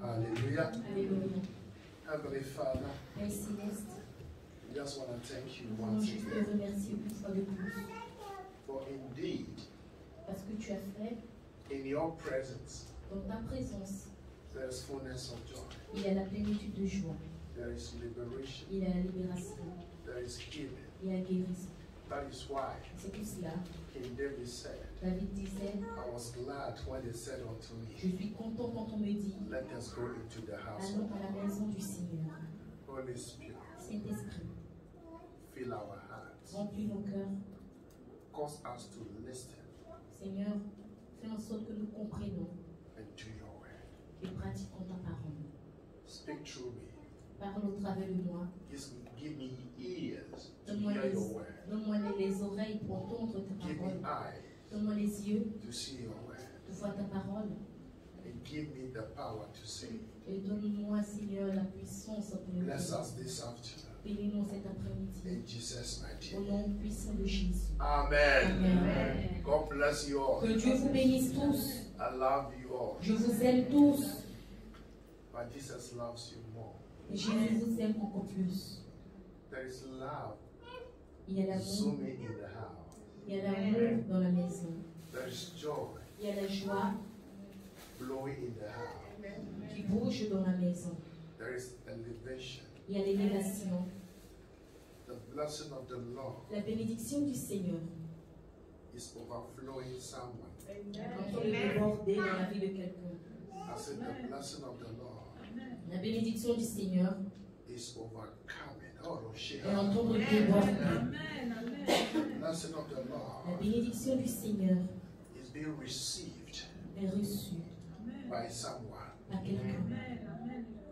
Hallelujah. Alléluia. Heavenly Father, Père céleste, we just want to thank you nous voulons once juste te again. remercier une fois de plus. For indeed, Parce que tu as fait, in your presence, dans ta présence, there is fullness of joy. il y a la plénitude de joie, There is liberation. il y a la libération, There is healing. il y a la guérison. That is why C'est pour cela, King David said, David disait, I was glad when they said unto je me, suis content quand on me dit, let us go into the house allons of à la God. maison du Seigneur. Holy Spirit, Saint-Esprit, fill our hearts. remplis nos cœurs. Cause us to listen Seigneur, fais en sorte que nous comprenions and do your word. et pratiquons ta parole. Speak through me. Parle au travers de moi. Give me ears to Donne-moi hear your word. les oreilles pour entendre ta Give me parole. eyes Donne-moi les yeux to see your word. pour voir ta parole. And give me the power to say. Et donne-moi, Seigneur, la puissance pour le Bless faire. us this afternoon. Bénis-nous cet après-midi. In Jesus' mighty Au name. nom puissant de Jésus. Amen. Amen. God bless you all. Que Dieu vous bénisse tous. I love you all. Je vous aime tous. But Jesus loves you more. Et Jésus vous aime encore plus. There is love Il y a l'amour. zooming in the house. Il y a l'amour dans la maison. There is joy Il y a la joie blowing in the house. qui bouge dans la maison. There is elevation. Il y a l'élévation. The blessing of the Lord La bénédiction du Seigneur. is overflowing someone. Quand on le déborder dans la vie de quelqu'un. I said the blessing of the Lord La bénédiction du Seigneur is overcoming. Oh, est en train de déborder. the blessing of the La Lord bénédiction du Seigneur is being received est reçue by someone. par quelqu'un.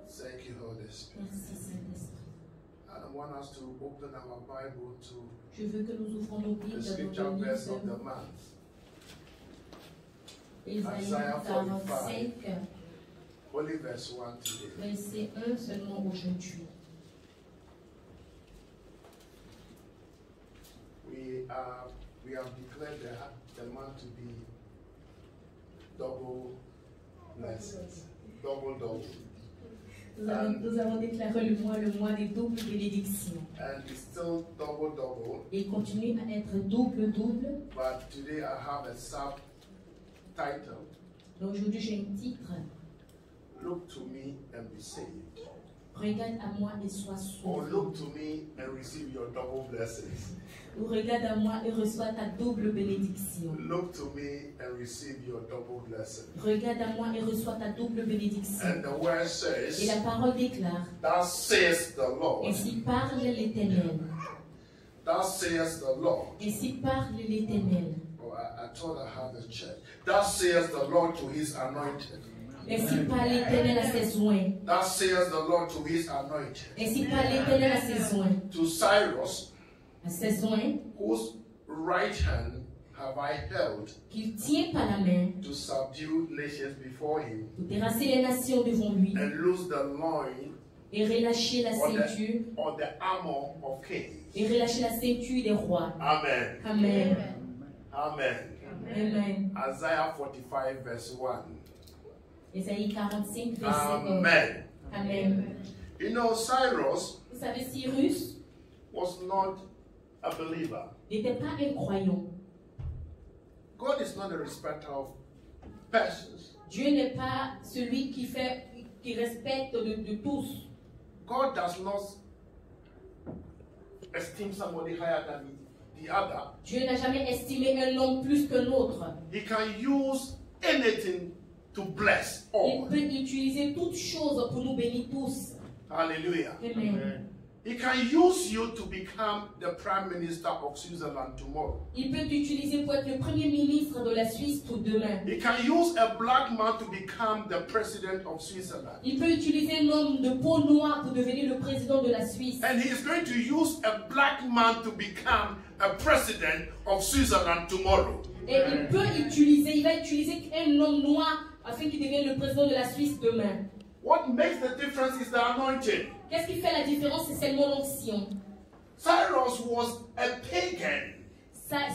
Thank you, Holy Spirit. Merci Saint-Esprit. I want us to open our Bible to Je veux que nous ouvrons nos Bibles the dans scripture le verse of the livre month. Ésaïe Isaiah 45, Only verse 1 today. verset 1 seulement aujourd'hui. We have declared the month to be double blessings. Double. Nous avons déclaré le mois des doubles bénédictions. And it's still double. Et il continue à être double. But today I have a subtitle. Donc aujourd'hui j'ai un titre. Look to me and be saved. Regarde à moi et sois Or sauvé. look to me and receive your double blessings. Ou regarde à moi et reçois ta double bénédiction. Look to me and receive your double blessing. Regarde à moi et reçois ta double bénédiction. And the word Et says, la parole déclare, Thus says the Lord. ainsi parle l'Éternel. Thus says the Lord. Ainsi parle l'Éternel. Oh, I thought I had a check. Thus says the Lord to his anointed. Ainsi parle l'Éternel à ses oints. Thus says the Lord to his anointed. Ainsi parle l'Éternel à ses oints. To Cyrus, À ses oints whose right hand have I held qu'il tient par la main to subdue nations before him, pour terrasser les nations devant lui and loose the loin et relâcher la or ceinture the armor of kings. et relâcher la ceinture des rois. Amen. Amen. Amen. Amen. Isaiah 45 verse 1. Ésaïe 45, verset 1. Amen. Amen. You know, Cyrus Vous savez, Cyrus was not a believer. n'était pas un croyant. God is not a respecter of persons. Dieu n'est pas celui qui respecte de tous. God does not esteem somebody higher than the other. Dieu n'a jamais estimé un homme plus qu'un autre. He can use anything to bless Il all. peut utiliser toutes choses pour nous bénir tous. Hallelujah. Amen. He can use you to become the Prime Minister of Switzerland tomorrow. Il peut t'utiliser pour être le premier ministre de la Suisse pour demain. He can use a black man to become the President of Switzerland. Il peut utiliser un homme de peau noire pour devenir le président de la Suisse. And he is going to use a black man to become a President of Switzerland tomorrow. Et il va utiliser un homme noir afin qu'il devienne le président de la Suisse demain. What makes the difference is the anointing. Qu'est-ce qui fait la différence? C'est seulement l'onction. Cyrus was a pagan.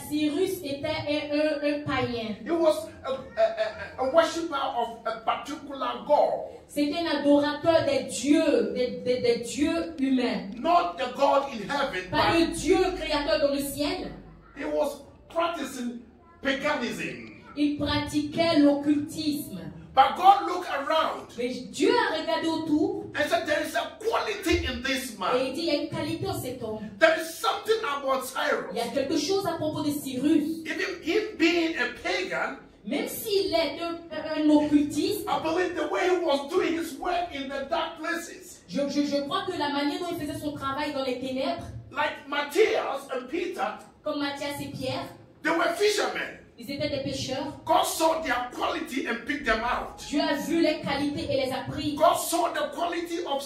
Cyrus était un païen. He was a worshipper of a particular God. C'était un adorateur des dieux, des dieux humains. Not the God in heaven, Pas but le Dieu créateur dans le ciel. he was practicing paganism. Il pratiquait l'occultisme. But God looked around Mais Dieu a regardé autour and said, there is a quality in this et man. il dit, il y a une qualité en cet homme. There is something about Il y a Cyrus. quelque chose à propos de Cyrus. Even him being a pagan, Même s'il est un occultiste, I believe the way he was doing his work in the dark places, je crois que la manière dont il faisait son travail dans les ténèbres, like Matthias and Peter, comme Matthias et Pierre, they were fishermen. ils étaient des pêcheurs. God saw their quality and picked them out. Dieu a vu les qualités et les a pris. God saw the quality of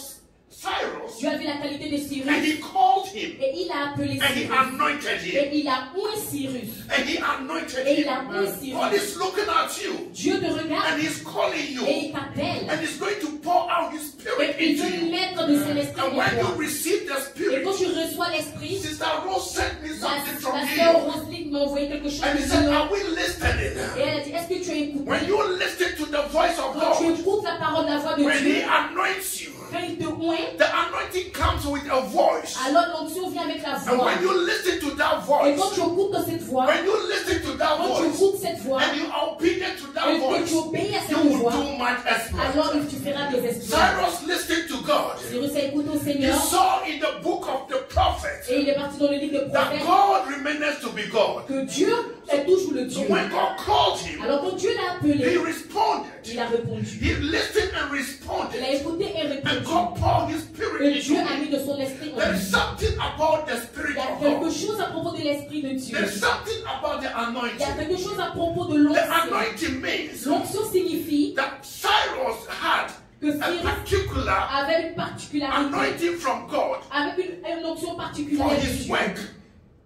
Cyrus Dieu a vu la qualité de and Cyrus he called him et il a appelé and he Cyrus. anointed him. Et il a oint Cyrus. And he anointed Et il a him. oint Cyrus. God is looking at you Dieu te and regarde he's calling you et il t'appelle. and he's going to pour out his spirit Et il into veut you. mettre de son esprit And en when you toi. receive the Et spirit, quand tu reçois l'esprit, Sister Rose sent me something from la sœur you. Roselyne m'a envoyé quelque chose And de he said, Dieu. are we listening? Et elle a dit, est-ce que tu as écouté? When you listen to the voice of Quand tu God, écoutes la parole de la voix de when Dieu, he anoints you, quand il te oint, the anointing comes with a voice. alors l'onction vient avec la And voix. when you listen to that Et quand voice, tu écoutes cette voix, when you listen to that quand tu voice, écoutes cette voix, and you are obedient to that et que voice, tu obéis à you cette will voix, do much exploit. alors tu feras des exploits. Cyrus listened to God. Cyrus a écouté au He Seigneur saw in the book of the prophets et il est parti dans le livre de that prophètes God remains to be God. que Dieu est toujours le So Dieu. when God called him, Alors quand Dieu l'a he appelé, responded. il a répondu. He listened and Il a responded. écouté et And répondu. God poured his spirit Et into Dieu a him. mis de son esprit en There lui. is something about the spirit Il y a of quelque God. chose à propos de l'esprit de Dieu. There's something about the Il y a anointing. quelque chose à propos de The l'onction. anointing means L'onction signifie that Cyrus had que a Cyrus particular avait une particularité, anointing from God avec une onction particulière for de his Dieu work.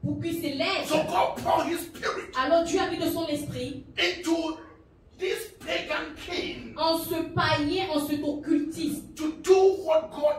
pour qu'il s'élève. So God poured his spirit Alors Dieu a mis de son esprit into this pagan king en ce païen, en cet occultiste, to do what God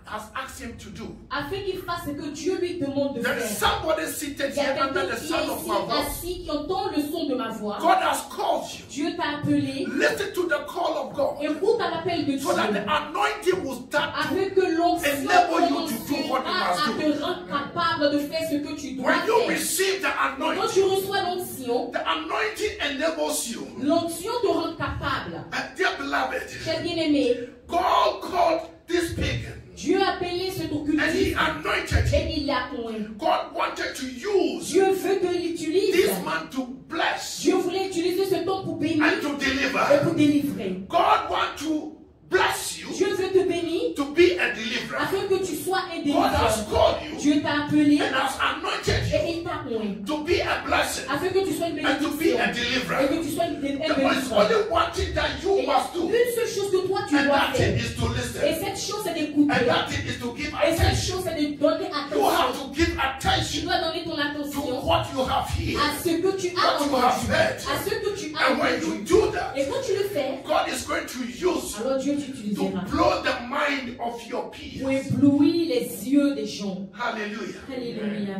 has asked him to do. afin qu'il fasse ce que Dieu lui demande de There is faire. somebody seated Il y a here under quelqu'un the qui sound est of ici my voice. assis, qui entend le son de ma voix. God has called you. Dieu t'a appelé. Listen to the call of God Écoute à l'appel de Dieu. so that the anointing will start to. Afin que l'onction enable you to do what you commencera must à do. te rendre capable de faire ce que tu dois When you faire. receive the Et quand anointing, tu reçois l'onction, the anointing enables you. l'onction te rend capable. Dear beloved, Cher bien-aimé, God called this pagan Dieu a appelé cet and he occultiste anointed him. et il l'a oint. God wanted to use Dieu veut qu'il utilise. this man to bless Dieu voulait utiliser ce temps pour bénir and to et deliver. pour délivrer. God wants to bless you Dieu veut te bénir to be a deliverer. afin que tu sois un God has délivreur. called you Dieu t'a appelé and has anointed you et il t'a oint to be a blessing afin que tu sois une and to be bénédiction a et deliverer. que tu sois un There is délivreur. only one thing that Et you il y a must do, une seule chose que toi tu and dois that thing faire. is to Et listen. cette chose c'est d'écouter. And that thing is to give Et cette attention. chose c'est de donner You have attention. to give Tu attention dois donner ton to attention what you have here. à ce que tu as What you have entendu, heard. à ce que tu as And when entendu. you do that, Et quand tu le fais, God is going to use alors Dieu to t'utilisera blow the mind of your pour peers. éblouir les yeux des gens. Hallelujah. Alléluia.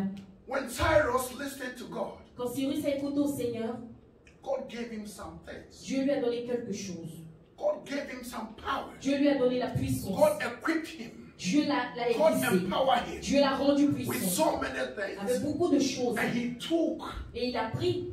When Cyrus listened to God, Quand Cyrus a écouté au Seigneur, God gave him some things. Dieu lui a donné quelque chose. God gave him some power. Dieu lui a donné la puissance. God equipped him. Dieu l'a God aiguisé. empowered him Dieu l'a rendu with puissant. so many Avec things. beaucoup de choses. And he took Et il a pris,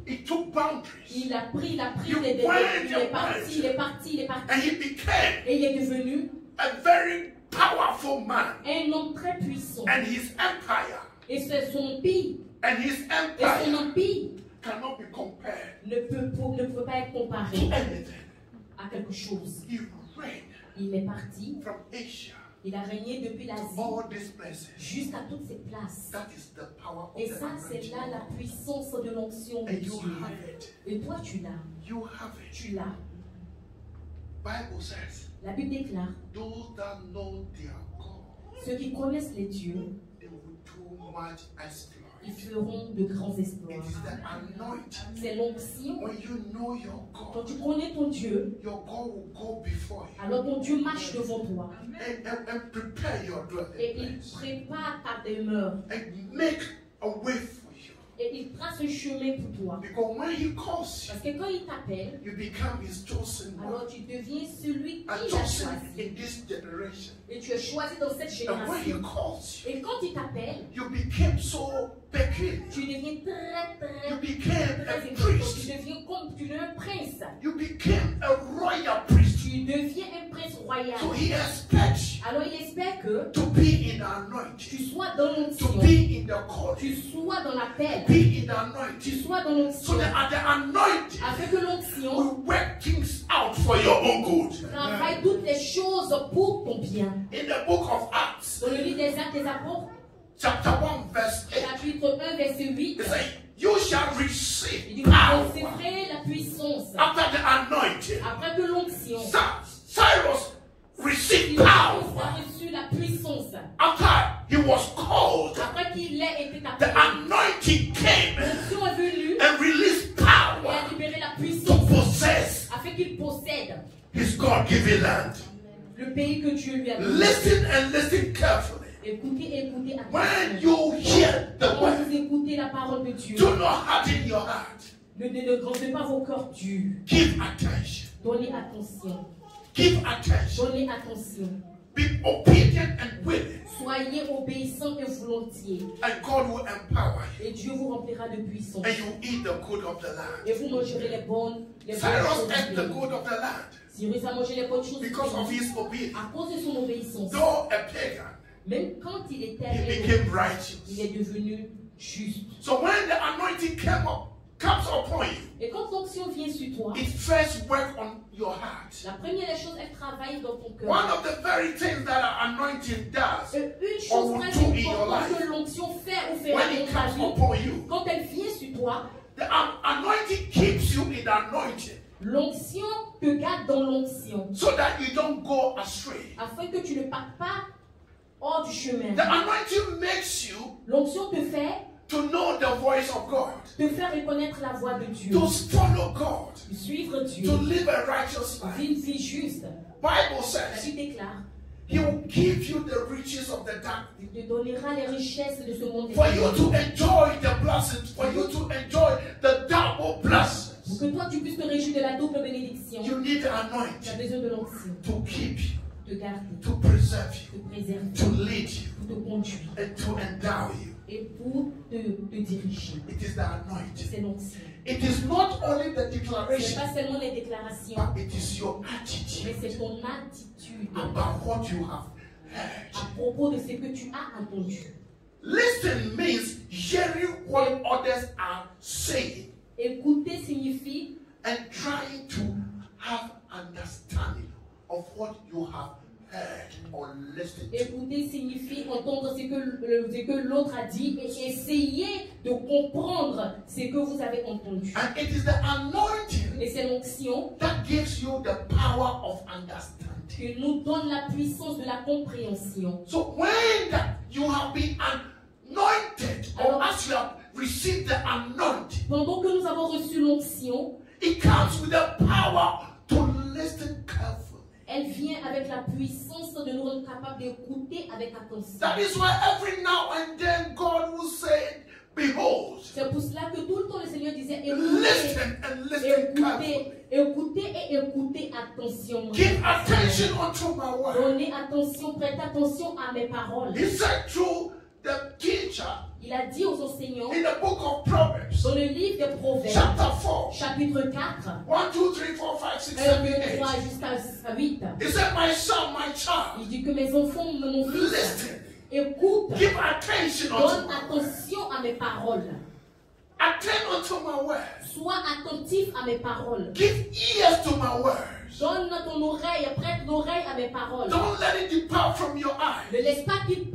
boundaries. il a pris You des went, il est parti, il est parti, il est parti. And he became Et il est devenu a very powerful man. un homme très puissant. And his empire, Et c'est son empire, et son empire cannot be compared ne peut pas être to comparé anything. à quelque chose. He reigned Il est parti, from Asia il a régné depuis to l'Asie all these places. jusqu'à toutes ces places. That is the power of Et the ça, c'est anointing. là la puissance de l'onction de And you Dieu. have it. Et toi, tu l'as. You have it. Tu l'as. Bible says, La Bible déclare, those that know their God, ceux qui connaissent les dieux, they will do much exploit. ils feront de grands It exploits. is the anointing. C'est l'onction. When you know your Quand God, tu connais ton Dieu, your God will go before you alors ton Dieu marche devant toi. and prepare your dwelling Et il place prépare ta demeure. and make a way for you. Et il trace un chemin pour toi. Because when he calls Parce que quand il t'appelle, you, you become his chosen one. alors tu deviens celui And qu'il a chosen choisi. in this generation. Et tu es choisi dans cette And when he génération. calls you, Et quand il t'appelle, you became so peculiar. tu deviens très You became très a important. priest. Tu deviens un prince. You became a royal priest. Tu deviens un prince royal. So he expects you Alors il espère que to be in the tu anointing, sois dans to l'onction, be in the tu calling, sois dans l'appel, be in the tu anointing. sois dans So l'onction, that at the anointing afin que l'onction will work things out for your own good. travaille toutes les choses pour ton bien. In the book of Acts, Dans le livre des Actes des Apôtres, chapter 1, verse 8, chapitre 1, verset 8, it says, you shall il receive dit, power vous recevrez la puissance. after the anointing. Après que l'onction, Cyrus received il a power reçu la puissance, after he was called. après qu'il ait été The appelé, anointing came l'onction est venue and released et power a libéré la to puissance possess afin qu'il possède his God-given land. le pays que Dieu lui a donné. Listen and listen carefully. Écoutez, écoutez When attentivement. you hear the Quand word, vous écoutez la parole de Dieu, do not harden your heart. ne grandez pas vos cœurs durs. Give attention. Donnez attention. Give attention. Donnez attention. Be obedient and willing, Soyez obéissants et volontiers. and God will empower you. Et Dieu vous remplira de puissance. And you eat the good of the land. Et vous mangerez les bonnes Cyrus choses ate du the pays. good of the land Cyrus a mangé les bonnes choses du because of pays his obedience. à cause de son obéissance. Though a pagan, Même quand il était he héros, became il righteous. est devenu juste. So when the anointing comes upon you, Et quand l'onction vient sur toi, it first works on your heart. la première des choses, elle travaille dans ton cœur. One of the very things that an anointing does, Et une or chose will très do in your importante life, que l'onction fait ou fera when dans it ta comes vie, upon you, quand elle vient sur toi, the anointing keeps you in the anointing l'onction te garde dans l'onction, so that you don't go astray. afin que tu ne partes pas hors du chemin. The anointing makes you L'onction te fait to know the voice of God, reconnaître la voix de Dieu, to follow God, suivre Dieu, to live a righteous life. vivre une vie juste. Bible La says Bible déclare, He will give you the riches of the dark il te donnera les richesses de ce monde for you éternel. to enjoy the blessings, for you to enjoy the double blessings. Pour que toi tu puisses te réjouir de la double bénédiction, You need the tu as anointing besoin de l'onction, to keep you, de garder, to preserve you, de préserver, to lead you, pour te conduire and to endow you. et pour te diriger. It is the anointing. C'est l'onction. It is not only the Ce n'est declaration, pas seulement les déclarations, but it is your mais attitude c'est ton attitude about what you have à heard. propos de ce que tu as entendu. Listen means hearing what others are saying Écouter signifie and trying to have understanding of what you have heard or listened to. Écouter signifie entendre ce que l'autre a dit et essayer de comprendre ce que vous avez entendu. And it is the anointing Et c'est l'onction that gives you the power of understanding. qui nous donne la puissance de la compréhension. So when you have been anointed, or as you have received the anointing, Pendant que nous avons reçu l'onction, it comes with the power to listen carefully. elle vient avec la puissance de nous rendre capables d'écouter avec attention. That is why every now and then God will say, behold, C'est pour cela que tout le temps le Seigneur disait listen and listen carefully. écoutez et écoutez attention. Give attention unto my word. Donnez attention, prêtez attention à mes paroles. He said through the teacher Il a dit aux enseignants in the book of Proverbs, dans le livre des Proverbes, chapter 4, chapitre 4, 1, 2, 3, 4, 5, 6, 1, 2, 7, 3 8. jusqu'à 8. He said, my son, my child, Il dit que mes enfants, mon fils, listen. écoute, Give attention donne unto my word. attention à mes paroles. Attend unto my word. Sois attentif à mes paroles. Give ears to my words. Donne ton oreille, prête l'oreille à mes paroles. Don't let it depart from your eyes. Ne laisse pas qu'il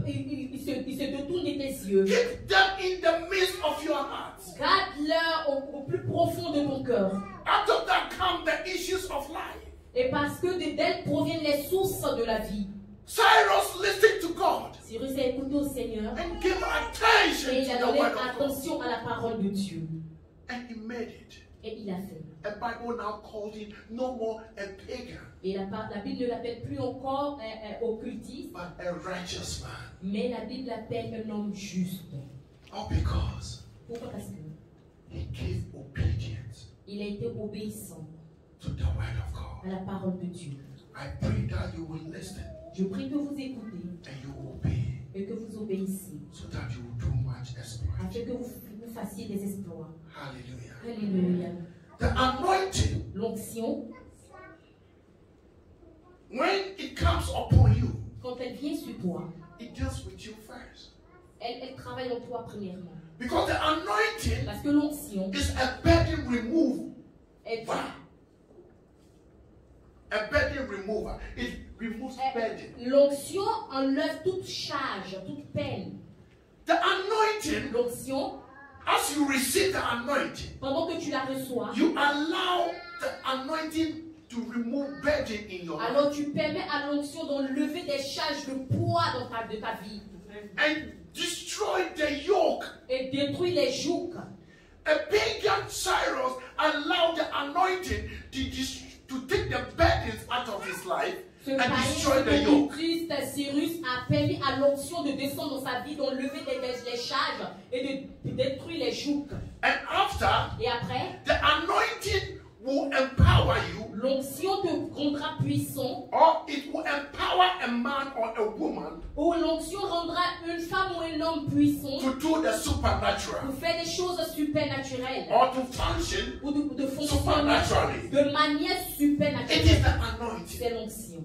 se détourne de tes yeux. Keep them in the midst of your heart. Garde-leur au plus profond de ton cœur. Out of that come the issues of life. Et parce que d'elles proviennent les sources de la vie. Cyrus listened to God Cyrus a écouté au Seigneur and gave attention et il a to the donné word of God. attention à la parole de Dieu. And he made it. Et il a fait. The Bible now called him no more a pagan, Et la Bible ne l'appelle plus encore occultiste, but a righteous man. mais la Bible l'appelle un homme juste. All because Pourquoi? Parce que he gave obedience il a été obéissant to the word of God. à la parole de Dieu. I pray that you will listen Je prie que vous écoutez and you obey et que vous obéissez, so that you will do much exploit. afin que vous fassiez des exploits. Hallelujah. Alléluia. The anointing, L'onction, when it comes upon you, quand elle vient sur toi, it deals with you first. elle travaille en toi premièrement. Because the anointing Parce que l'onction, is a burden remover. elle, A burden remover. It removes burden. l'onction enlève toute charge, toute peine. The anointing, L'onction, as you receive the anointing, pendant que tu la reçois, you allow the anointing to remove burden in your life. alors tu permets à l'onction d'enlever des charges de poids de ta vie And destroy the yoke. et détruire les jougs. A pagan Cyrus allowed the anointing to take the burdens out of his life Ce and destroy the païen yoke. Christ Cyrus a permis à l'onction de descendre dans sa vie, d'enlever les charges et de détruire les jougs. And after, Et après, the anointing will empower you, l'onction te rendra puissant, or it will empower a man or a woman ou l'onction rendra une femme ou un homme puissant to do the supernatural, pour faire des choses supernaturelles or to function ou de fonctionner supernaturally. de manière It is supernaturelle. the anointing. C'est l'onction.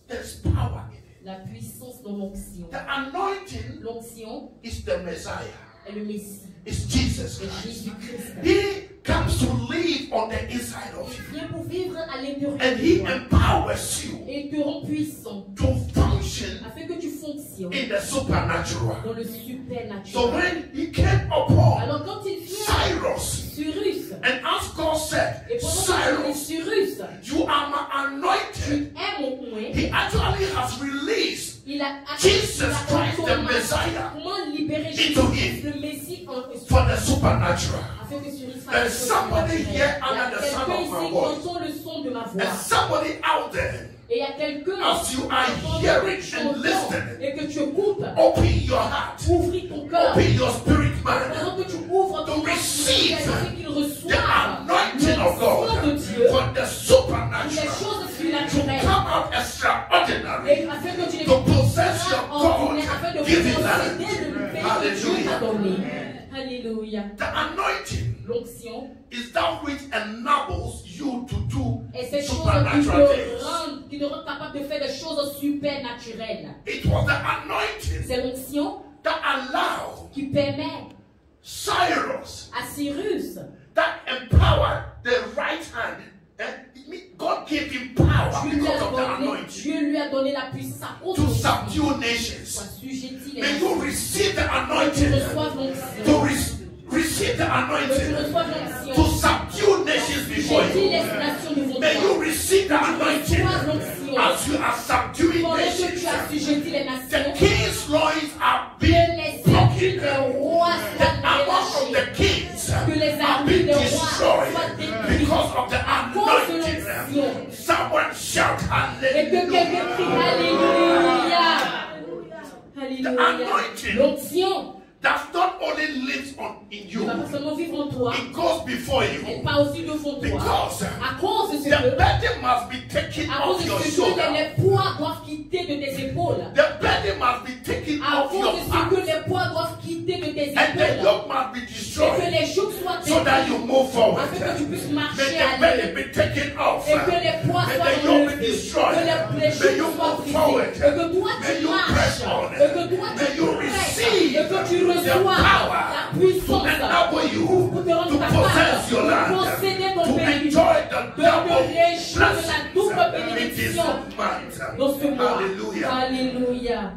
There's power in it. La puissance de l'onction. The anointing L'onction is the Messiah. est le Messie. It's Jesus C'est Christ. Jésus-Christ. He comes to live on the inside of Il you. vient pour vivre à l'intérieur And de he toi. empowers you Et te rend puissant to function afin que tu fonctionnes in the supernatural. dans le So supernaturel. when he came upon Alors quand il vient Cyrus, Cyrus, and as God said, et pendant qu'il dit Cyrus, Cyrus, you are my anointed, tu es mon oint, he actually has released il a Jesus Christ, the Messiah, comment libérer into Jésus, him le Messie en for the supernatural. afin que Cyrus fasse There's des choses somebody supernaturelles. here Il y a under the sound quelqu'un of my ici qui voice. entend le son de ma voix. And somebody out there, Et il y a quelqu'un as you are pendant hearing que tu and entends listening, et que tu écoutes, open your heart, ouvris ton cœur. open your spirit man Pendant que tu ouvres ton to cœur, receive afin qu'il the reçoive anointing of l'onction de God Dieu for the pour les supernatural choses to surnaturelles. come out extraordinary, Et afin que tu les to possess your ordinaires, afin de God given posséder land. le pays que Dieu t'a Hallelujah. donné. Alléluia. The anointing L'onction is that which enables you to do est cette chose supernatural things. qui te rend capable de faire des choses supernaturelles. It was the anointing C'est l'onction that allowed qui permet Cyrus, à Cyrus, that empowered the right hand. And God gave him power because of the anointing Dieu lui a donné la puissance à cause to de subdue soit nations. sujetti les May you receive the que tu anointing reçoives to l'onction. receive the Que tu anointing reçoives to l'onction. subdue nations before Sujetti you. les nations devant May you toi. receive the anointing Reçois l'onction. as you are subduing Pendant que tu nations. as sujetti les The nations, king's loins are que being les broken. circuits des rois The soient armor of relâchés. the kings Que les are armures being des rois destroyed soient détruites because of the à cause de anointing. l'onction. Someone shout Et que quelqu'un crie hallelujah. Alléluia. The anointing L'onction does not only live in ne you, va pas seulement vivre en toi, it goes before elle you. part aussi devant toi. Because À cause de ce the que, burden must be taken à cause off de your ce que shoulder. les poids doivent quitter de tes épaules. The burden must be taken À off cause your de ce back. que les poids doivent quitter de tes And the épaules. yoke must be Et que destroyed les jougs soient so that détruits you move forward. afin que tu puisses marcher May the à burden l'aide. be taken off. Et que les poids May soient the yoke be enlevés. destroyed. Que les May jougs you soient move brisés. forward. Et que toi May tu you press marches. on. Et que toi May tu you presses. receive Et que tu the reçois power la to puissance enable you pour te rendre to possess your capable land, de posséder ton to pays, enjoy the de double réjouir de la double blessings in this bénédiction month. dans ce mois. Hallelujah. Alléluia.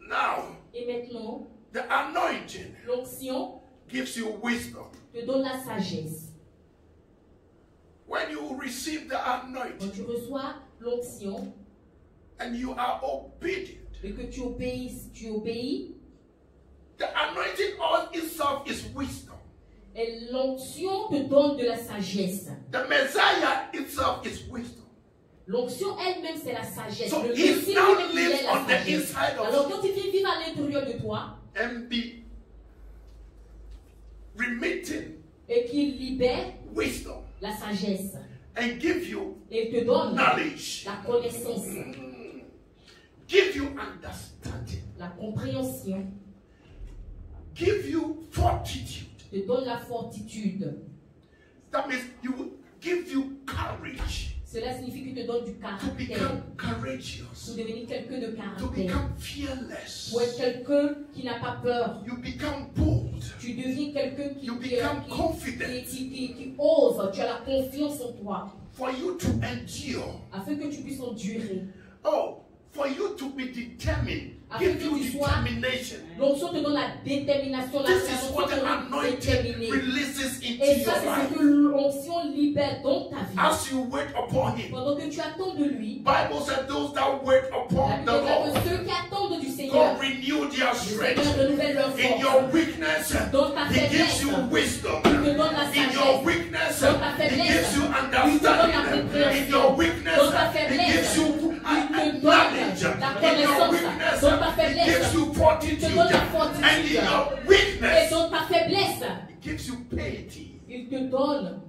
Now, Et maintenant, the anointing l'onction gives you wisdom. te donne la sagesse. When you receive the Quand anointing tu reçois l'onction and you are obedient, et que tu obéis, the anointing on itself is wisdom. et l'onction te donne de la sagesse. The Messiah itself is wisdom. L'onction elle-même, c'est la sagesse. So Le he Messie now lui-même, il lives est la on the sagesse. inside of Alors quand il vient vivre à l'intérieur de toi, and be remitting et qui libère wisdom la sagesse and give you et te donne knowledge, la connaissance, give you understanding, la compréhension, give you fortitude. te donne la fortitude. That means you will give you courage Cela signifie qu'il te donne du to caractère, become courageous, pour devenir quelqu'un de to caractère, become fearless. pour être quelqu'un qui n'a pas peur. You become bold. Tu deviens quelqu'un qui, You become confident. qui ose, tu as la confiance en toi, For you to endure. afin que tu puisses endurer. Oh, for you to be determined. Afin Give que you tu sois- determination. L'onction te donne la détermination, la This is what the capacité de anointing déterminer. releases into Et ça, your c'est ce life. que l'onction libère dans ta vie. As you wait upon him. Pendant que tu attends de lui, Bible said those that wait la upon Bible the déclare Lord, que ceux qui attendent du Seigneur, God renew their le Seigneur strength. renouvelle leur In force. your weakness, Dans ta he gives faiblesse, you wisdom. il te donne la In your sagesse. weakness, Dans ta he faiblesse, gives you il te donne la understanding. compréhension. In your weakness, Dans ta he faiblesse, gives you il te donne knowledge. la In your connaissance. weakness, Dans ta he faiblesse, gives you il te fortitude. donne la fortitude. And in your Et weakness, dans ta faiblesse, he gives you piety. il te donne.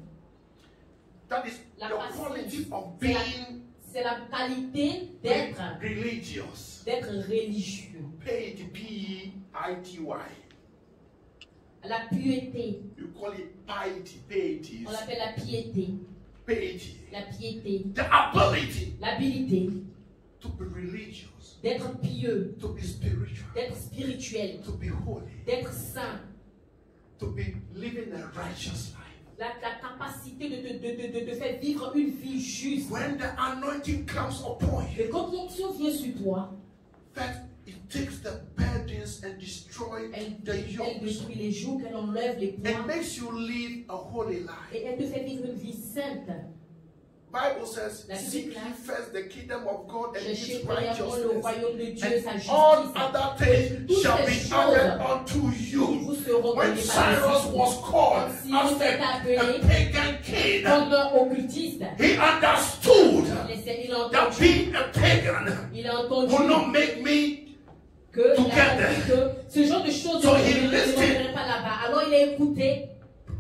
That is La the patience. quality of C'est la- being C'est la qualité d'être religious. religieux. Piety, P-E-I-T-Y. La piété. You call it piety, piety. On l'appelle la piété. Piety. La piété. The ability L'habilité to be religious, d'être pieux, to be spiritual, d'être spirituel, to be holy, d'être saint. to be living a righteous life. La capacité de te faire vivre une vie juste. When the anointing comes upon you, Et quand l'onction vient sur toi, that it takes the burdens and destroys elle the yokes. détruit les jougs, elle enlève les It poids makes you live a holy life. et elle te fait vivre une vie sainte. Bible says, La Bible seek ye déclare, first the kingdom of God and cherchez his premièrement le righteousness, royaume de Dieu, sa and all justice. other things shall be added unto Ils you. vous seront When donnés par Cyrus les was called Si as vous êtes a appelé pagan king, comme un occultiste, he understood il a that entendu, being a pagan il a entendu will not make me. que, il a Together. entendu que ce genre de choses So ne he ne listened. viendrait pas là-bas. Alors il a écouté,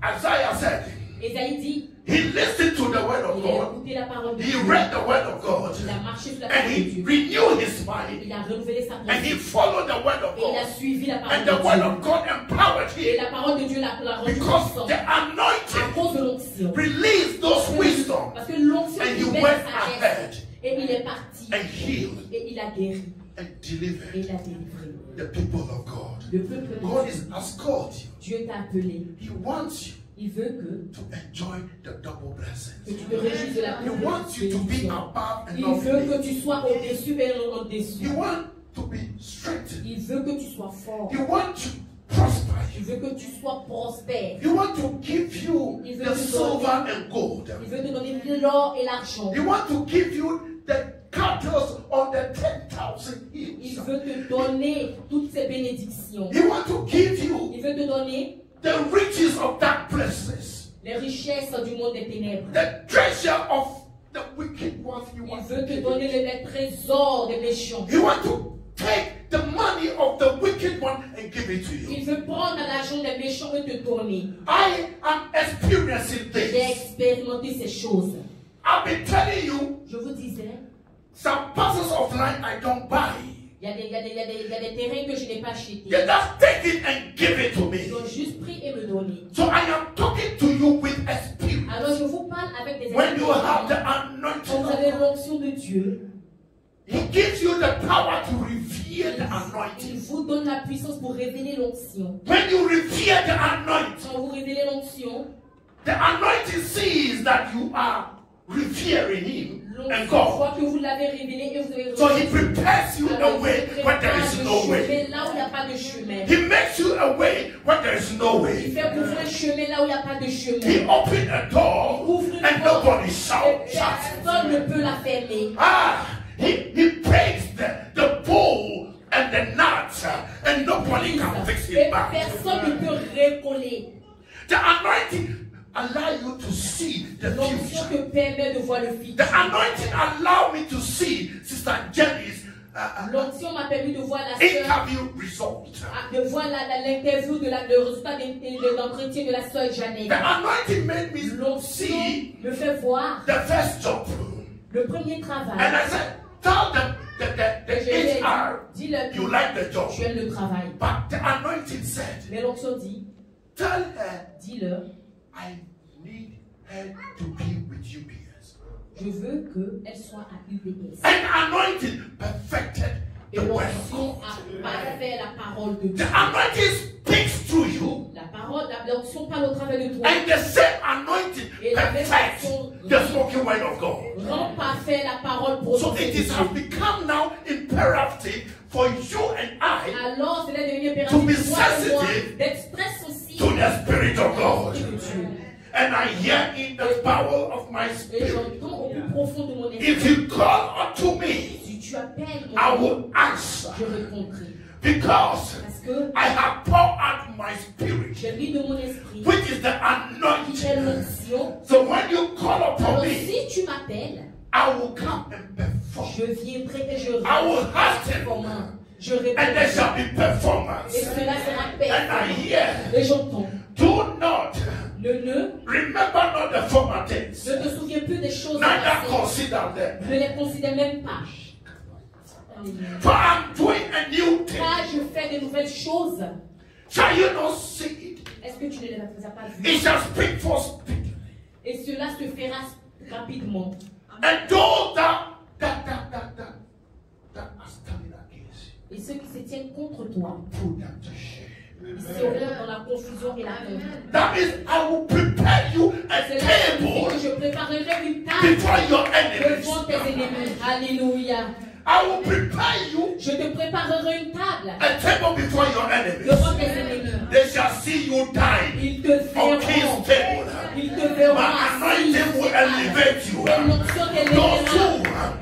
Isaiah said, Esaïe dit, he listened to the word of il a God, écouté la parole de he Dieu, read the word of God, il a marché sur la and parole de he Dieu, renewed his mind, il a renouvelé sa and he pensée, followed the word of et il a God, suivi la parole and the word de of God empowered Dieu. Et him la parole de Dieu l'a rendu because puissant the à anointing cause de l'onction. released those wisdom, Parce que l'onction and he libère went sa sagesse. ahead Et il est parti, and healed et il a guéri, and et delivered il a délivré. the people of God. Le peuple de God Dieu, has called you. Dieu t'a appelé. He wants you Il veut que to enjoy the double blessings. tu te réjouisses de la He wants you to be bénédiction. above and Il not veut que beneath. tu sois au-dessus et non au-dessus. He wants to be strengthened. Il veut que tu sois fort. He wants to prosper Il you. veut que tu sois prospère. He wants to give you Il veut the te silver donner- and gold. Il veut te donner l'or et l'argent. He wants to give you the cattle on the 10,000 Il hills. veut te donner toutes ces bénédictions. He wants to give you Il veut te donner the riches of dark places, les richesses du monde des ténèbres. the treasure of the wicked ones. He Il wants veut to te give donner you. les trésors des méchants. He wants to take the money of the wicked one and give it to you. Il veut prendre l'argent des méchants et te donner. I am experiencing J'ai this. expérimenté ces choses. I've been telling you, Je vous disais, some parcels of land I don't buy. il y a des terrains que je n'ai pas achetés. You just take it and give it to me. Ils ont juste pris et me donné. So I am talking to you with experience. Alors je vous parle avec des When you have the expériences. Quand vous avez anointing, l'onction de Dieu, He gives you the power to revere the il anointing. vous donne la puissance pour révéler l'onction. When you revere the anointing, Quand vous révélez l'onction, the anointing sees that you are revering Him and l'onction God. voit que vous l'avez révélé et vous avez So He prepares you a Alors, way il where there prépare is le no way. chemin là où il n'y a pas de chemin. He makes you a way where there is no Il way. fait ouvrir un chemin là où il n'y a pas de He chemin. opened a door Ouvre une and porte nobody et shut. personne ne peut la fermer. He breaks the bowl and the nuts, and nobody can fix Et it back. personne ne peut recoller. The anointing allow you to see the L'onction future. te permet de voir le futur. The anointing allow me to see Sister Jenny's L'onction m'a permis de voir la sœur, interview result. de voir l'interview, le résultat de l'entretien de la sœur Jeannette. The anointing made me L'onction see me fait voir the first job. le premier And travail. I said, tell them the Et je lui ai HR, dit, dis-leur you like the job. que tu aimes le travail. But the anointing said, Mais l'onction dit, tell her, dis-leur, I need her to be with UPS. je veux qu'elle soit à UPS. And anointing perfected Et the word of l'onction God. a parfait la parole de The Dieu. anointing speaks through you. La parole, l'onction parle au travers de toi. And the same anointing perfects the spoken word of God. Rends parfait la parole pour So nous. it is has become now imperative for you and I Alors, cela devient to be impératif pour toi et moi sensitive d'être très sensible to the Spirit of God. de Dieu. And I hear in the power of my Et spirit. j'entends au plus profond de mon If esprit. you call unto me, Si tu appelles I mon nom, will answer. je répondrai. Because Parce que I have poured out my spirit, j'ai mis de mon esprit which is the qui est anointing. l'onction. So when you call upon Alors, me, si tu m'appelles, I will come and perform. je viendrai et je I will hasten, répondrai. Je and there répondrai. shall be performance. Et cela sera And I paix. hear, Et j'entends. do not remember not the former things, Ne te souviens plus des choses neither passées. consider them. Ne les considère même pas. Alléluia. For I'm doing a new thing. Car je fais de nouvelles choses. Shall you not see it? Est-ce que tu ne les as pas vues? It shall speak for speaking. Et cela se fera rapidement. And those that are standing against you, Et ceux qui se tiennent contre toi, put them to shame. ils seront dans la confusion et la peur. That means I will prepare you a Cela signifie table que je préparerai une table before your enemies. devant tes ennemis. Alléluia. I will prepare you Je te préparerai une table a table before your enemies. devant tes ennemis. They shall see you die Ils te on verront. King's table. Ils te verront My assis anointing sur will ces tables. elevate you. Et l'onction t'élèvera.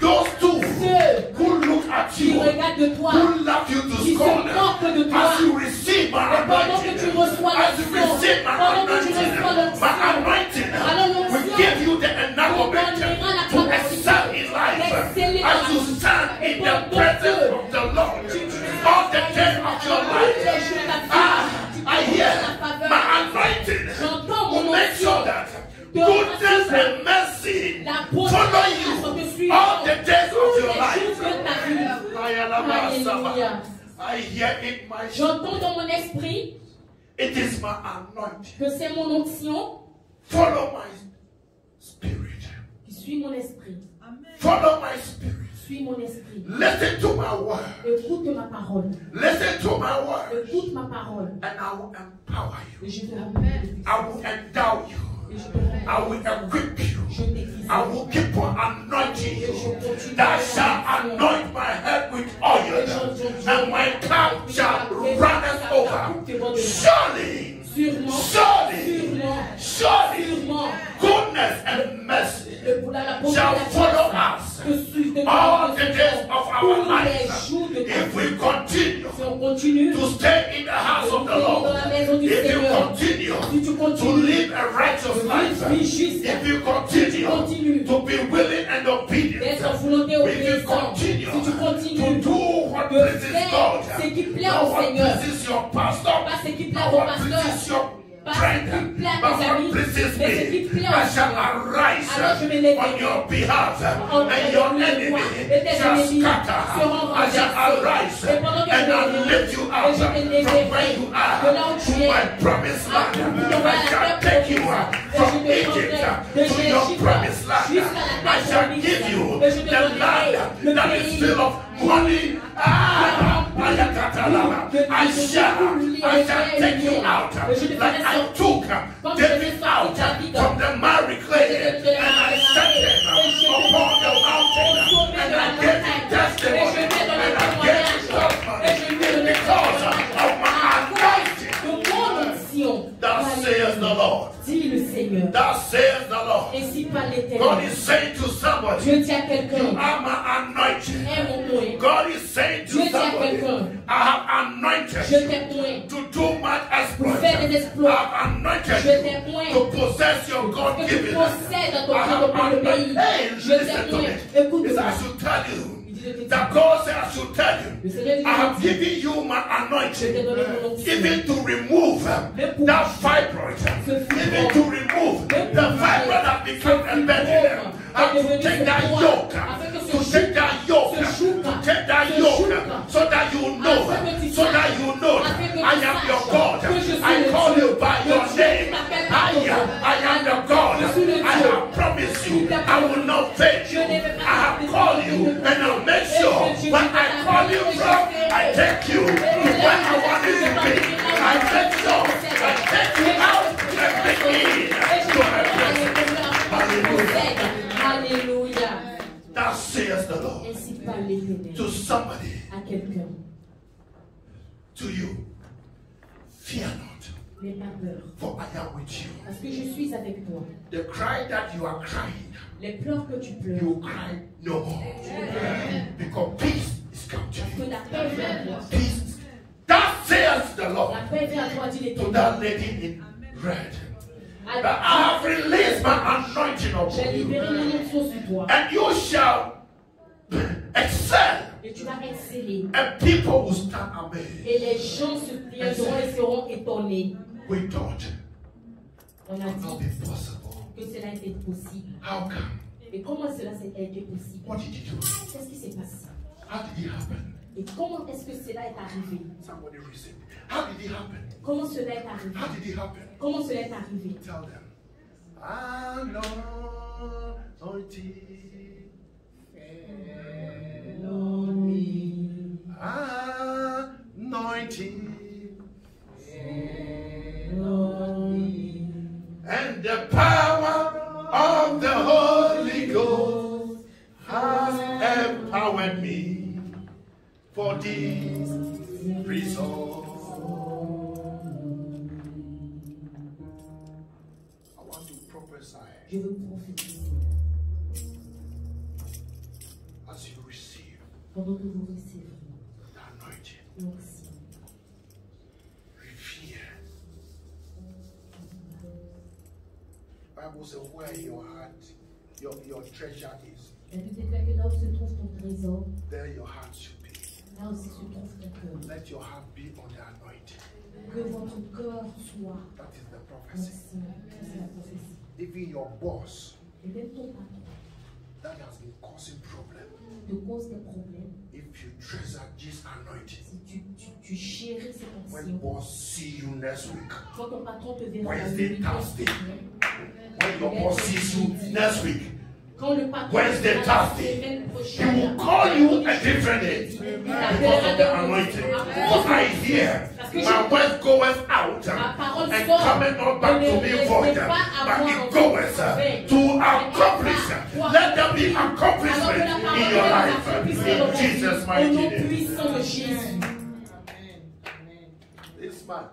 Those two Ceux who look at qui you, regardent de toi, who love you to qui se scorn, moquent de toi, as you receive my et pendant que anointing, tu reçois as you l'onction, receive my pendant que tu anointing, reçois l'onction, my anointing alors will l'onction give you the te enablement donnera la to capacité excel in life d'exceller as dans you la vie. stand Et in the pendant presence que of the Lord tu all the days of your tous life. les jours de ta vie, Ah, tu I hear la faveur. my anointing J'entends mon will make onction sure that goodness and mercy La bonté follow et la grâce te you suivent all the days tous of les your jours life. de ta vie. Alléluia. I hear in my spirit. J'entends dans mon esprit It is my anointing. que c'est mon onction Follow my spirit. qui suit mon esprit. Follow my spirit. Suis mon esprit. Listen to my word. Écoute ma parole. Listen to my word. Écoute ma parole. And I will empower you. Et je te remplis. I will endow you. Et je te remplis. I will equip you. Je t'aiguise. I will keep on anointing you. Thou shalt anoint my head with oil, and my cup shall runneth over. Surely, Sûrement. surely, Sûrement. surely, Sûrement. goodness and mercy La shall follow us all the days of our lives. If we continue Si on continue to stay in the house of the Lord, if you continue to live a righteous life, if you continue to be willing and obedient, d'être volonté if you obéissant, continue si tu to continues do what de pleases faire God, ce qui plaît not au what Seigneur, pleases your pastor, pas ce qui plaît not au what pasteur, pleases your pas ce friend, qui plaît à but tes what amis, pleases mais ce qui me. plaît au I shall Seigneur. arise Alors je me lèverai on your behalf, en and your faveur de enemy toi, et tes shall ennemis scatter. seront I shall arise, renversés. Et pendant que and je I'll me lift you lèverai, out et je te from lèverai where you de are là où tu to es, my promised land. à I shall take you from Egypt to your promised land. I shall give you the land that is full of money. I shall take you out like I took David out from the miry clay, and I set him upon the mountain, and I gave him testimony, and I gave him judgment because of my anointing. Thus says the Lord. Dis le Seigneur. Thus says the Lord. Ainsi parle l'Éternel. God is saying to somebody, Dieu dit à quelqu'un, you are my anointing. aie mon point. God is saying to Dieu dit à somebody, quelqu'un, I have anointed je you t'ai point to do my pour exploits. faire des I exploits. have anointed Je t'ai you point to possess your que tu God-given. possèdes dans I ton have pays. anointed. Hey, Je t'ai listen to point. me. Yes, Écoute-moi. I should tell you Il dit de te that dire God God should tell you, Le Seigneur dit I have que given you my je t'ai anointing, donné mon onction. even to remove that fibroid, even to remove the fibroid that become embedded, and to take that yoke, to take that yoke, to take that yoke, so that you know, I am your God. I call you by your name. I am your God. I have promised you, I will not fail you. I have called you, and I'll make sure when I call you from, I take you to where I want you to be. I make sure I take you out and bring me in to my presence. Hallelujah. That says the Lord. Ainsi parle l'Éternel. To somebody, À quelqu'un. to you, fear not, N'aie pas peur. for I am with you. Parce que je suis avec toi. The cry that you are crying, Les pleurs que tu pleures. you cry no more. Because peace is come to Parce que you. la paix vient à toi. Peace. That says the Lord La paix vient à toi, dit to l'Éternel. that lady in red. That I have released my anointing J'ai upon you. libéré mon onction sur toi. And you shall excel. Et tu vas exceller. And people will stand amazed. Et les gens se tiendront et seront étonnés. We thought On a it not dit be possible. que cela était possible. How come? Et comment cela a été possible? What did you do? Qu'est-ce qui s'est passé? How did it happen? Et comment est-ce que cela est arrivé? Somebody received it. How did it happen? Comment cela est arrivé? How did it happen? Comment cela est arrivé? Tell them. Anointing. Anointing. And the power of the Holy Ghost has empowered me for this result. I want to prophesy Je veux prophétiser. as you receive Pendant que vous recevez the anointing. l'onction, Fear. Bible says where your heart, your treasure is, la Bible déclare que là où se trouve ton trésor, there your heart should be. là aussi se trouve ton cœur. Let your heart be on the anointing. Que votre cœur soit That is the prophecy. onction. Ça, c'est la prophétie. Even your boss Et même ton patron that has been causing problem. te cause des problèmes. If you treasure this anointing, Si tu chéris cette when onction, boss see you next week, quand ton patron te verra Wednesday, Thursday. la when your boss sees you next week, quand le patron Wednesday, la Thursday, semaine he prochaine, will call you a different name because of the anointing. Because I hear my word goeth out and coming not back to me void, but it goeth to accomplish. Let there be accomplishment in your life in Jesus' mighty au nom name. puissant de Jésus. This man,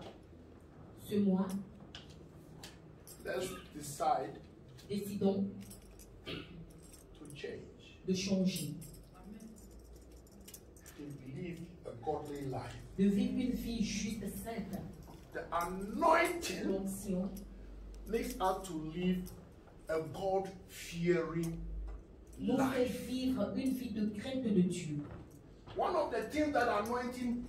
Ce mois, let's decide décidons to change, de changer, to live a godly life. de vivre une vie juste, sainte. The anointing L'onction makes us to live a God-fearing nous fait life. vivre une vie de crainte de Dieu. One of the things that anointing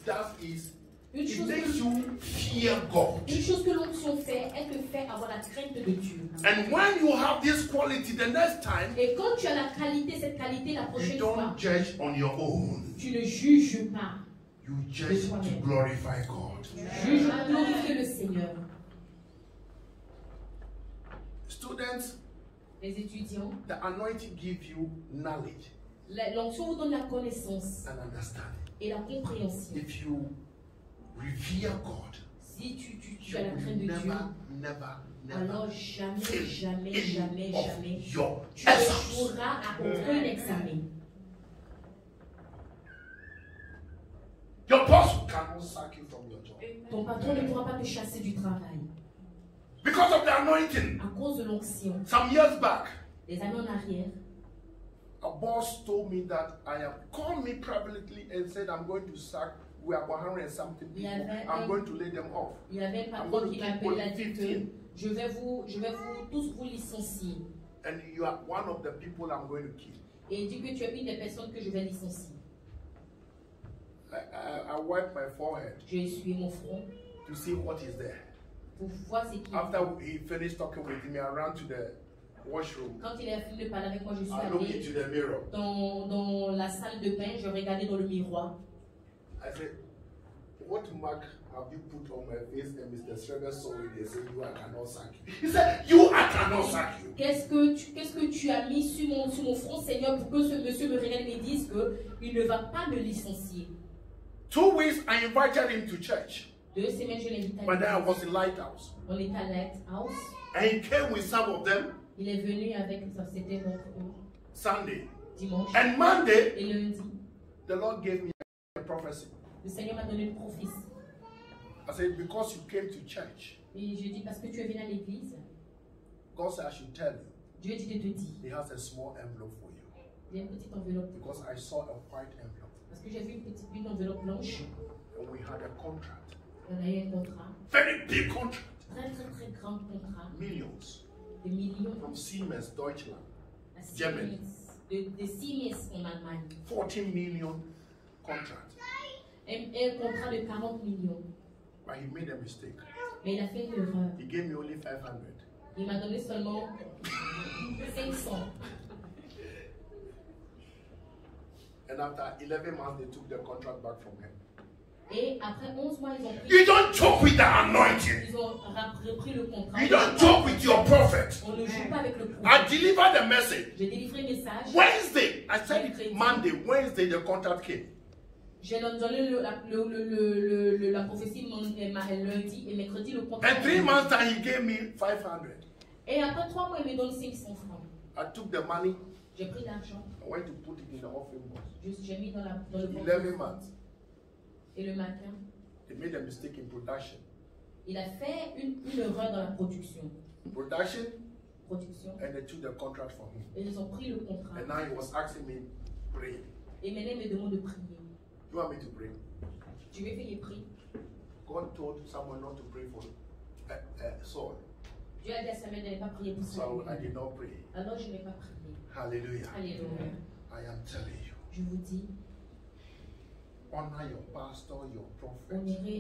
does is Une it chose makes que- you fear God. Une chose que l'onction fait, elle te fait avoir la crainte de Dieu. And when you have this quality, the next time Et quand tu as la qualité, cette qualité, la you prochaine fois, don't judge on your own. tu ne juges pas. You judge to glorify God. Juge, glorifie le Seigneur. Students, Les étudiants, the anointing gives you knowledge l'onction vous donne la connaissance and understanding. et la compréhension. If you revere God, Si tu you as la crainte de will Dieu, never alors jamais, fail jamais, any jamais, of jamais, your tu essence. échoueras à aucun examen. Your boss cannot sack you from your job Ton patron ne pourra pas te chasser du travail because of the anointing. à cause de l'onction. Some years back, Des années en arrière, a boss told me that called me privately and said, I'm going to sack, we are 100 and something people. I'm going to lay them off. il y avait un I'm patron going qui to m'a keep appelé, il a only dit 15. que je vais vous tous vous licencier. And you are one of the people I'm going to kill. Et il dit que tu es une des personnes que je vais licencier. I wipe my forehead J'ai essuyé mon front to see what is there. pour voir ce qui est. After he finished talking with me, I ran to the washroom. Quand il a fini de parler avec moi, je suis I looked allée into the mirror. dans la salle de bain, je regardais dans le miroir. I said, what mark have you put on my face? And Mr. Schreber saw it. They said, you I cannot sack you. He said, you I cannot sack you. Qu'est-ce que tu as mis sur mon front, Seigneur, pour que ce monsieur me regarde et me dise qu'il ne va pas me licencier? 2 weeks, I invited him to church. 2 semaines, je l'ai invité But then I à was in Lighthouse. on était à Lighthouse. And he came with some of them Il est venu avec, ça c'était notre Sunday. dimanche. And Monday, Et lundi, the Lord gave me a prophecy. le Seigneur m'a donné une prophétie. I said, because you came to church, Et je dis, parce que tu es venu à l'église, God said I should tell you, Dieu dit de te dire, he has a small envelope for you. il y a une petite enveloppe. Because I saw a white envelope. Parce que j'ai vu une enveloppe blanche. And we had a contract. On a eu un contrat. Very big contract. Très grand contrat. Millions. De millions. From Siemens, Deutschland. À Germany. De Siemens en Allemagne. 14 million contract. Un contrat de 40 millions. But he made a mistake. Mais il a fait une erreur. He gave me only 500. Il m'a donné seulement 500. And after 11 months, they took the contract back from him. Et après 11 mois, ils ont pris. You don't joke with the anointing. Ils ont repris le contrat. You don't joke with your prophet. On ne joue pas avec le I prophète. delivered the message. J'ai délivré un message. Wednesday, I said it Monday. Wednesday, the contract came. J'ai donné la prophétie lundi et mercredi le contrat. And 3 months time, he gave me 500. Et après 3 mois, il me donne 500 francs. I took the money. J'ai pris l'argent. I went to put it in the offering box. J'ai mis dans le 11 months. Et le matin, He made a mistake in production. il a fait une erreur dans la production. Production, Production. and they took the contract from him. Et ils ont pris le contrat. And now he was asking me, pray. Et maintenant, il me demande de prier. You want me to pray? Je lui ai fait les prix. God told someone not to pray for Saul. Dieu a dit à Samuel de ne pas prier pour ça. So I did not pray. Alors je n'ai pas prié. Hallelujah. Alléluia. I am telling you. Je vous dis, Honor your pastor, your prophet.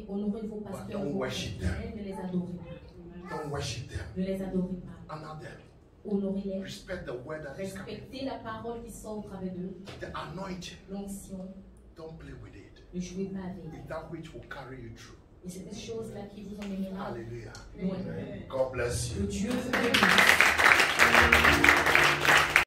honorez vos pasteurs, don't vos worship prophètes, ne les adorez pas. Don't worship them. Ne les adorez pas. Honor them. Honorez-les. Respect the word that is coming. Respectez la parole qui sort au travers d'eux. The anointing. L'onction. Don't play with it. Ne jouez pas avec. It's that which will carry you through. Et c'est des choses-là qui vous emmènera Hallelujah. loin. God bless you. Que Dieu vous bénisse.